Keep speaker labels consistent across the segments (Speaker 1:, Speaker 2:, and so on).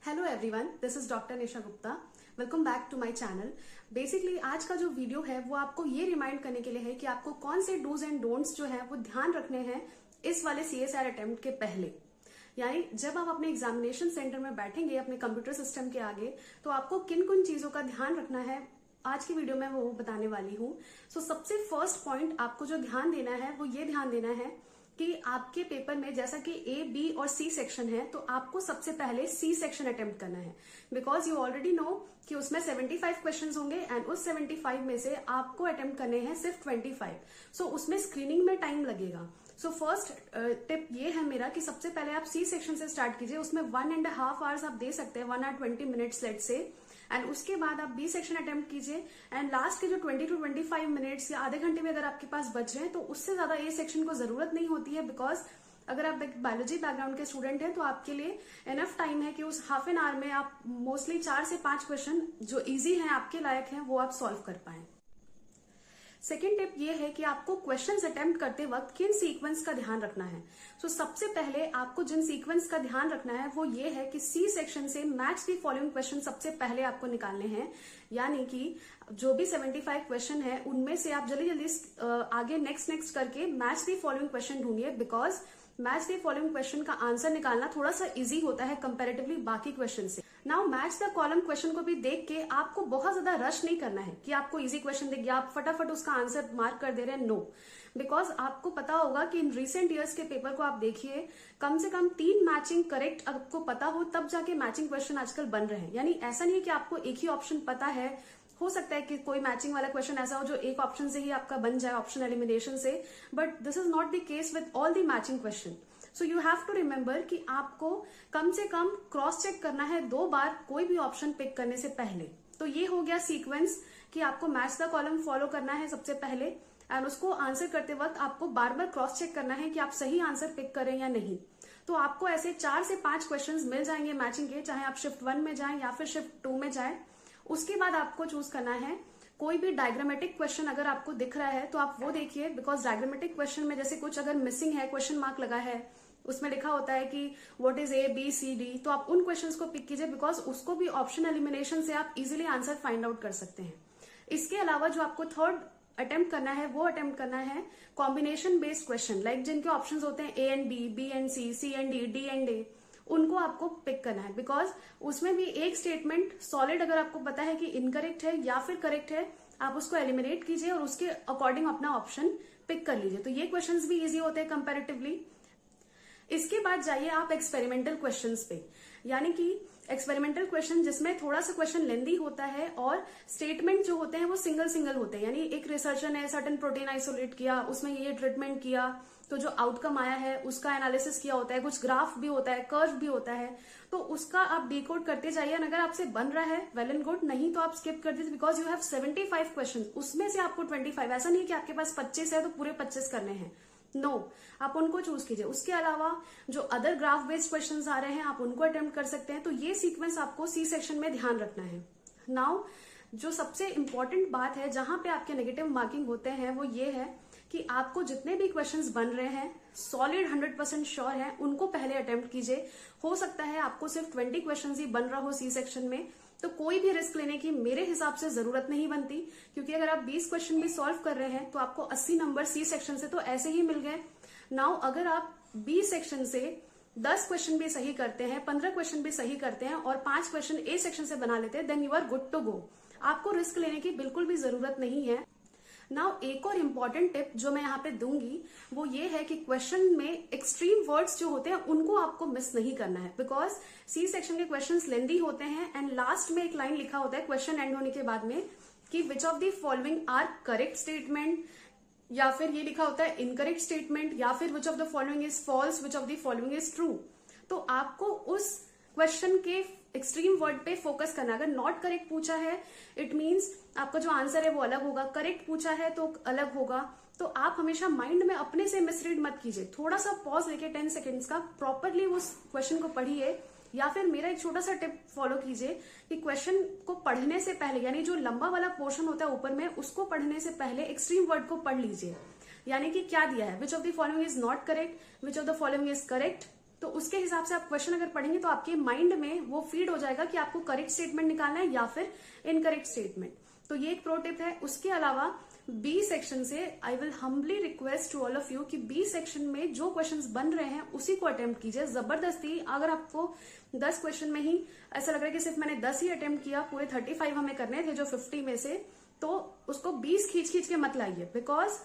Speaker 1: Hello everyone, this is doctor Nisha Gupta. Welcome back to my channel. Basically आज का जो video है वो आपको ये रिमाइंड करने के लिए है कि आपको कौन से डूज एंड डोंट्स जो है वो ध्यान रखने हैं इस वाले CSIR अटेम्प्ट के पहले। यानी जब आप अपने एग्जामिनेशन सेंटर में बैठेंगे अपने कंप्यूटर सिस्टम के आगे, तो आपको किन किन चीजों का ध्यान रखना है आज की वीडियो में वो बताने वाली हूँ। सो सबसे फर्स्ट पॉइंट आपको जो ध्यान देना है वो ये ध्यान देना है कि आपके पेपर में जैसा कि A, B और C सेक्शन है, तो आपको सबसे पहले C सेक्शन अटेम्प्ट करना है। बिकॉज यू ऑलरेडी नो कि उसमें 75 क्वेश्चंस होंगे एंड उस 75 में से आपको अटेम्प्ट करने हैं सिर्फ 25। सो उसमें स्क्रीनिंग में टाइम लगेगा। सो फर्स्ट टिप ये है मेरा कि सबसे पहले आप C सेक्शन से स्टार्ट कीजिए। उसमें 1.5 आवर्स आप दे सकते हैं, 1 hour 20 minutes लेट से। एंड उसके बाद आप B सेक्शन अटेम्प्ट कीजिए एंड लास्ट के जो 20 to 25 मिनट्स या आधे घंटे में अगर आपके पास बच रहे हैं तो उससे ज्यादा A सेक्शन को जरूरत नहीं होती है। बिकॉज अगर आप एक बायोलॉजी बैकग्राउंड के स्टूडेंट हैं तो आपके लिए एनफ टाइम है कि उस हाफ एन आवर में आप मोस्टली 4 से 5 क्वेश्चन जो इजी हैं, आपके लायक हैं, वो आप सॉल्व कर पाए। सेकेंड टिप ये है कि आपको क्वेश्चंस अटेम्प्ट करते वक्त किन सीक्वेंस का ध्यान रखना है। सो सबसे पहले आपको जिन सीक्वेंस का ध्यान रखना है वो ये है कि C सेक्शन से मैच द फॉलोइंग क्वेश्चन सबसे पहले आपको निकालने हैं। यानी कि जो भी 75 क्वेश्चन है उनमें से आप जल्दी जल्दी आगे नेक्स्ट करके मैच द फॉलोइंग क्वेश्चन ढूंढिए। Because match the following question का आंसर निकालना थोड़ा सा इजी होता है कंपैरेटिवली बाकी क्वेश्चन से। Now match the column question को भी देख के आपको बहुत ज्यादा रश नहीं करना है कि आपको इजी क्वेश्चन दिख गया आप फटाफट उसका आंसर मार्क कर दे रहे हैं। नो, बिकॉज आपको पता होगा कि इन रिसेंट ईयर्स के पेपर को आप देखिए, कम से कम 3 मैचिंग करेक्ट आपको पता हो तब जाके मैचिंग क्वेश्चन आजकल बन रहे हैं। यानी ऐसा नहीं है कि आपको एक ही ऑप्शन पता है। हो सकता है कि कोई मैचिंग वाला क्वेश्चन ऐसा हो जो एक ऑप्शन से ही आपका बन जाए, ऑप्शन एलिमिनेशन से, but this is not the case with all the matching question. So you have to remember कि आपको कम से कम क्रॉस चेक करना है 2 बार कोई भी ऑप्शन पिक करने से पहले। तो ये हो गया सीक्वेंस कि आपको मैच द कॉलम फॉलो करना है सबसे पहले एंड उसको आंसर करते वक्त आपको बार बार क्रॉस चेक करना है कि आप सही आंसर पिक करें या नहीं। तो आपको ऐसे 4 से 5 क्वेश्चंस मिल जाएंगे मैचिंग के, चाहे आप शिफ्ट 1 में जाएं या फिर शिफ्ट 2 में जाएं। उसके बाद आपको चूज करना है कोई भी डायग्रामेटिक क्वेश्चन अगर आपको दिख रहा है तो आप वो देखिए। बिकॉज डायग्रामेटिक क्वेश्चन में जैसे कुछ अगर मिसिंग है, क्वेश्चन मार्क लगा है, उसमें लिखा होता है कि what is A, B, C, D, तो आप उन क्वेश्चंस को पिक कीजिए। बिकॉज उसको भी ऑप्शन एलिमिनेशन से आप इजीली आंसर फाइंड आउट कर सकते हैं। इसके अलावा जो आपको थर्ड अटेम्प्ट करना है वो अटेम्प्ट करना है कॉम्बिनेशन बेस्ड क्वेश्चन, लाइक जिनके ऑप्शंस होते हैं A and B, B and C, C and D, D and A, उनको आपको पिक करना है। बिकॉज उसमें भी एक स्टेटमेंट सॉलिड अगर आपको पता है कि इनकरेक्ट है या फिर करेक्ट है, आप उसको एलिमिनेट कीजिए और उसके अकॉर्डिंग अपना ऑप्शन पिक कर लीजिए। तो ये क्वेश्चंस भी इजी होते हैं कंपैरेटिवली। इसके बाद जाइए आप एक्सपेरिमेंटल क्वेश्चंस पे, यानी कि एक्सपेरिमेंटल क्वेश्चन जिसमें थोड़ा सा क्वेश्चन लेंदी होता है और स्टेटमेंट जो होते हैं वो सिंगल होते हैं। यानी एक रिसर्चर ने सर्टेन प्रोटीन आइसोलेट किया, उसमें ये ट्रीटमेंट किया, तो जो आउटकम आया है उसका एनालिसिस किया होता है, कुछ ग्राफ भी होता है, कर्व भी होता है, तो उसका आप डिकोड करते जाइए। अगर आपसे बन रहा है वेल एंड गुड, नहीं तो आप स्किप कर दीजिए। बिकॉज यू हैव 75 क्वेश्चन, उसमें से आपको 25, ऐसा नहीं कि आपके पास 25 है तो पूरे 25 करने हैं। नो, आप उनको चूज कीजिए। उसके अलावा जो अदर ग्राफ बेस्ड क्वेश्चंस आ रहे हैं आप उनको अटेम्प्ट कर सकते हैं। तो ये सीक्वेंस आपको C सेक्शन में ध्यान रखना है। नाउ जो सबसे इंपॉर्टेंट बात है जहां पे आपके नेगेटिव मार्किंग होते हैं वो ये है कि आपको जितने भी क्वेश्चंस बन रहे हैं सॉलिड 100% श्योर है उनको पहले अटेम्प्ट कीजिए। हो सकता है आपको सिर्फ 20 क्वेश्चंस ही बन रहा हो C सेक्शन में, तो कोई भी रिस्क लेने की मेरे हिसाब से जरूरत नहीं बनती। क्योंकि अगर आप 20 क्वेश्चन भी सॉल्व कर रहे हैं तो आपको 80 नंबर C सेक्शन से तो ऐसे ही मिल गए। नाउ अगर आप B सेक्शन से 10 क्वेश्चन भी सही करते हैं, 15 क्वेश्चन भी सही करते हैं और 5 क्वेश्चन A सेक्शन से बना लेते हैं, then you are good to go. आपको रिस्क लेने की बिल्कुल भी जरूरत नहीं है। नाउ एक और इम्पॉर्टेंट टिप जो मैं यहाँ पे दूंगी वो ये है कि क्वेश्चन में एक्सट्रीम वर्ड्स जो होते हैं उनको आपको मिस नहीं करना है। बिकॉज C सेक्शन के क्वेश्चंस लेंदी होते हैं एंड लास्ट में एक लाइन लिखा होता है क्वेश्चन एंड होने के बाद में कि which of the following are correct statement, या फिर ये लिखा होता है इनकरेक्ट स्टेटमेंट, या फिर which of the following is false, which of the following is true. तो आपको उस क्वेश्चन के एक्सट्रीम वर्ड पे फोकस करना। अगर नॉट करेक्ट पूछा है इट मीन्स आपका जो आंसर है वो अलग होगा, करेक्ट पूछा है तो अलग होगा। तो आप हमेशा माइंड में अपने से मिसरीड मत कीजिए। थोड़ा सा पॉज लेके 10 सेकेंड्स का प्रॉपरली उस क्वेश्चन को पढ़िए, या फिर मेरा एक छोटा सा टिप फॉलो कीजिए कि क्वेश्चन को पढ़ने से पहले, यानी जो लंबा वाला पोर्शन होता है ऊपर में, उसको पढ़ने से पहले एक्सट्रीम वर्ड को पढ़ लीजिए। यानी कि क्या दिया है, विच of the following is not correct, which of the following is correct, तो उसके हिसाब से आप क्वेश्चन अगर पढ़ेंगे तो आपके माइंड में वो फीड हो जाएगा कि आपको करेक्ट स्टेटमेंट निकालना है या फिर इनकरेक्ट स्टेटमेंट। तो ये एक प्रो टिप है। उसके अलावा बी सेक्शन से I will humbly request to all of you कि बी सेक्शन में जो क्वेश्चंस बन रहे हैं उसी को अटेम्प्ट कीजिए। जबरदस्ती अगर आपको 10 क्वेश्चन में ही ऐसा लग रहा है कि सिर्फ मैंने 10 ही अटेम्प्ट किया, पूरे 35 हमें करने थे जो 50 में से, तो उसको 20 खींच के मत लाइए, बिकॉज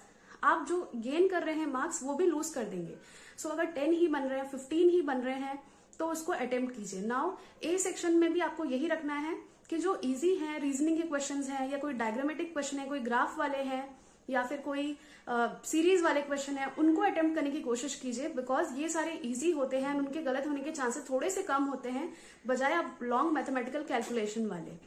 Speaker 1: आप जो गेन कर रहे हैं मार्क्स वो भी लूज कर देंगे। सो अगर 10 ही बन रहे हैं, 15 ही बन रहे हैं, तो उसको अटेम्प्ट कीजिए। नाउ ए सेक्शन में भी आपको यही रखना है कि जो इजी हैं, रीजनिंग के क्वेश्चंस हैं, या कोई डायग्रामेटिक क्वेश्चन है, कोई ग्राफ वाले हैं, या फिर कोई सीरीज वाले क्वेश्चन है, उनको अटेम्प्ट करने की कोशिश कीजिए, बिकॉज ये सारे इजी होते हैं, उनके गलत होने के चांसेस थोड़े से कम होते हैं बजाय आप लॉन्ग मैथमेटिकल कैलकुलेशन वाले।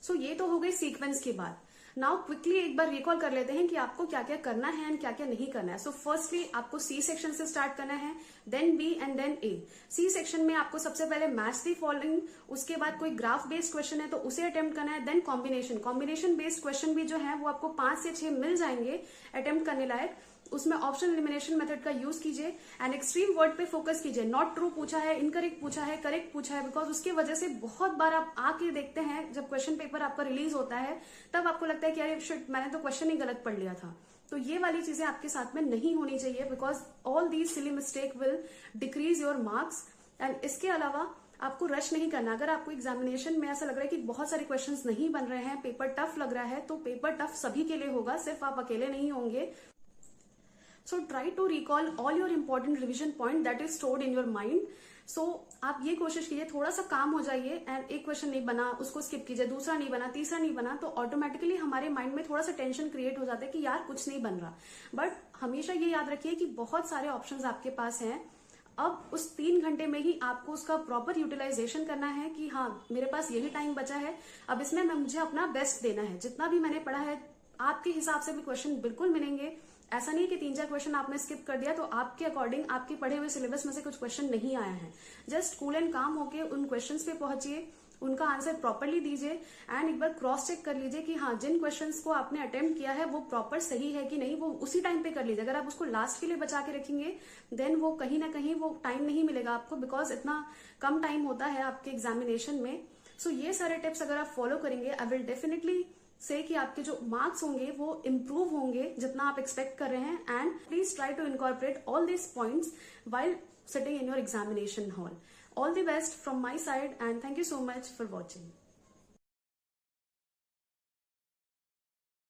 Speaker 1: सो ये तो हो गई सीक्वेंस की बात। नाउ क्विकली एक बार रिकॉल कर लेते हैं कि आपको क्या क्या करना है एंड क्या क्या नहीं करना है। सो फर्स्टली आपको सी सेक्शन से स्टार्ट करना है, then B and then A. C section में आपको सबसे पहले मैच द फॉलोइंग, उसके बाद कोई ग्राफ बेस्ड क्वेश्चन है तो उसे अटेम्प्ट करना है, देन कॉम्बिनेशन बेस्ड क्वेश्चन भी जो है वो आपको 5 से 6 मिल जाएंगे अटेम्प्ट करने लायक। उसमें ऑप्शन एलिमिनेशन मेथड का यूज कीजिए एंड एक्सट्रीम वर्ड पे फोकस कीजिए। नॉट ट्रू पूछा है, इनकरेक्ट पूछा है, करेक्ट पूछा है, बिकॉज उसकी वजह से बहुत बार आप आके देखते हैं जब क्वेश्चन पेपर आपका रिलीज होता है तब आपको लगता है कि अरे शिट, मैंने तो क्वेश्चन ही गलत पढ़ लिया था। तो ये वाली चीजें आपके साथ में नहीं होनी चाहिए, because all these silly mistake will decrease your marks. And इसके अलावा आपको रश नहीं करना। अगर आपको एग्जामिनेशन में ऐसा लग रहा है कि बहुत सारे क्वेश्चंस नहीं बन रहे हैं, पेपर टफ लग रहा है, तो पेपर टफ सभी के लिए होगा, सिर्फ आप अकेले नहीं होंगे। So try to recall all your important revision point that is stored in your mind. So आप ये कोशिश कीजिए, थोड़ा सा काम हो जाइए एंड एक क्वेश्चन नहीं बना उसको स्किप कीजिए, दूसरा नहीं बना, तीसरा नहीं बना, तो ऑटोमेटिकली हमारे माइंड में थोड़ा सा टेंशन क्रिएट हो जाता है कि यार कुछ नहीं बन रहा। बट हमेशा ये याद रखिए कि बहुत सारे ऑप्शंस आपके पास हैं। अब उस 3 घंटे में ही आपको उसका प्रॉपर यूटिलाइजेशन करना है कि हाँ मेरे पास यही टाइम बचा है, अब इसमें मुझे अपना बेस्ट देना है। जितना भी मैंने पढ़ा है आपके हिसाब से भी क्वेश्चन बिल्कुल मिलेंगे। ऐसा नहीं कि 3-4 क्वेश्चन आपने स्किप कर दिया तो आपके अकॉर्डिंग आपके पढ़े हुए सिलेबस में से कुछ क्वेश्चन नहीं आया है। जस्ट कूल एंड काम होके उन क्वेश्चंस पे पहुंचिए, उनका आंसर प्रॉपरली दीजिए एंड एक बार क्रॉस चेक कर लीजिए कि हाँ जिन क्वेश्चंस को आपने अटेम्प्ट किया है वो प्रॉपर सही है कि नहीं, वो उसी टाइम पे कर लीजिए। अगर आप उसको लास्ट के लिए बचा के रखेंगे देन वो कहीं ना कहीं वो टाइम नहीं मिलेगा आपको, बिकॉज इतना कम टाइम होता है आपके एग्जामिनेशन में। सो ये सारे टिप्स अगर आप फॉलो करेंगे, आई विल डेफिनेटली से कि आपके जो मार्क्स होंगे वो इम्प्रूव होंगे जितना आप एक्सपेक्ट कर रहे हैं। And please try to incorporate all this points while sitting in your examination hall. All the best from my side and thank you so much for watching.